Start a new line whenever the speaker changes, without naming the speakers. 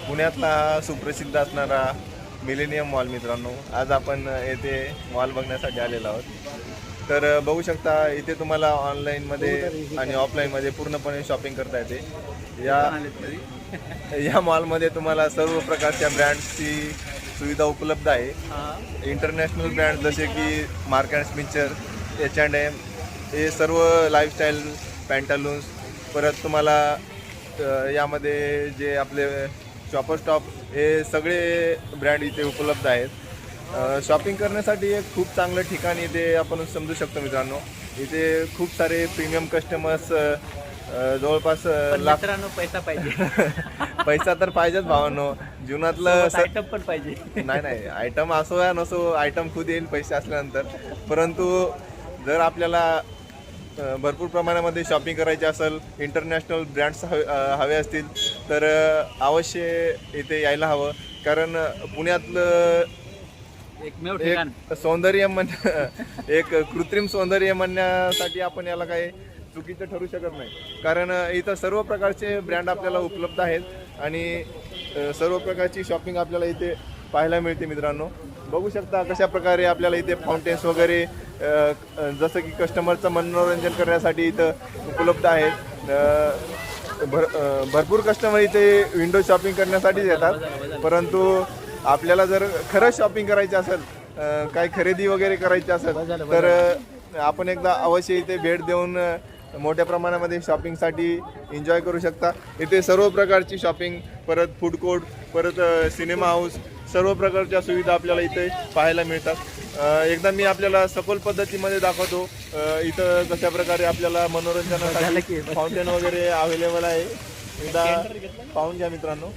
पुण्यातला हा सुप्रसिद्ध असणारा मिलेनियम मॉल मित्रांनो, आज आपण येथे मॉल बघण्यासाठी आलेलो आहोत। तर बघू शकता इथे तुम्हाला ऑनलाईनमध्ये आणि ऑफलाईनमध्ये पूर्णपणे शॉपिंग करता येते। या मॉलमध्ये तुम्हाला सर्व प्रकारच्या ब्रँड्सची सुविधा उपलब्ध आहे। इंटरनॅशनल ब्रँड जसे की मार्क अँड स्पिंचर, H&M, हे सर्व लाईफस्टाईल पॅन्टालून्स, परत तुम्हाला यामध्ये जे आपले शॉपर स्टॉप हे सगळे ब्रँड इथे उपलब्ध आहेत। शॉपिंग करण्यासाठी एक खूप चांगलं ठिकाण इथे आपण समजू शकतो मित्रांनो। इथे खूप सारे प्रीमियम कस्टमर्स जवळपास
मित्रांनो पैसा पाहिजे
पैसा तर पाहिजेच भावांनो, जीवनातलं
आयटम पण पाहिजे।
नाही आयटम असो या नसो, आयटम खुद येईल पैसे असल्यानंतर। परंतु जर आपल्याला भरपूर प्रमाणामध्ये शॉपिंग करायची असेल, इंटरनॅशनल ब्रँड्स हवे असतील तर अवश्य इथे यायला हवं। कारण पुण्यातलं
एकमेव ठिकाण
एक सौंदर्य एक कृत्रिम सौंदर्य म्हणण्यासाठी आपण याला काही चुकीचं ठरू शकत नाही। कारण इथं सर्व प्रकारचे ब्रँड आपल्याला उपलब्ध आहेत आणि सर्व प्रकारची शॉपिंग आपल्याला इथे पाहायला मिळते मित्रांनो। बघू शकता कशा प्रकारे आपल्याला इथे फाउंटेन्स वगैरे जसं की कस्टमरचं मनोरंजन करण्यासाठी इथं उपलब्ध आहेत। भरपूर कस्टमर इथे विंडो शॉपिंग करण्यासाठीच येतात, परंतु आपल्याला जर खरंच शॉपिंग करायचं असेल, काही खरेदी वगैरे करायची असेल तर आपण एकदा अवश्य इथे भेट देऊन मोठ्या प्रमाणामध्ये शॉपिंगसाठी एन्जॉय करू शकता। इथे सर्व प्रकारची शॉपिंग, परत फूड कोर्ट, परत सिनेमा हाऊस, सर्व प्रकारच्या सुविधा आपल्याला इथे पाहायला मिळतात। एकदा मी आपल्याला सखोल पद्धतीमध्ये दाखवतो इथं कशा प्रकारे आपल्याला मनोरंजनासाठी फाउंटेन वगैरे अवेलेबल आहे। एकदा पाहून घ्या मित्रांनो।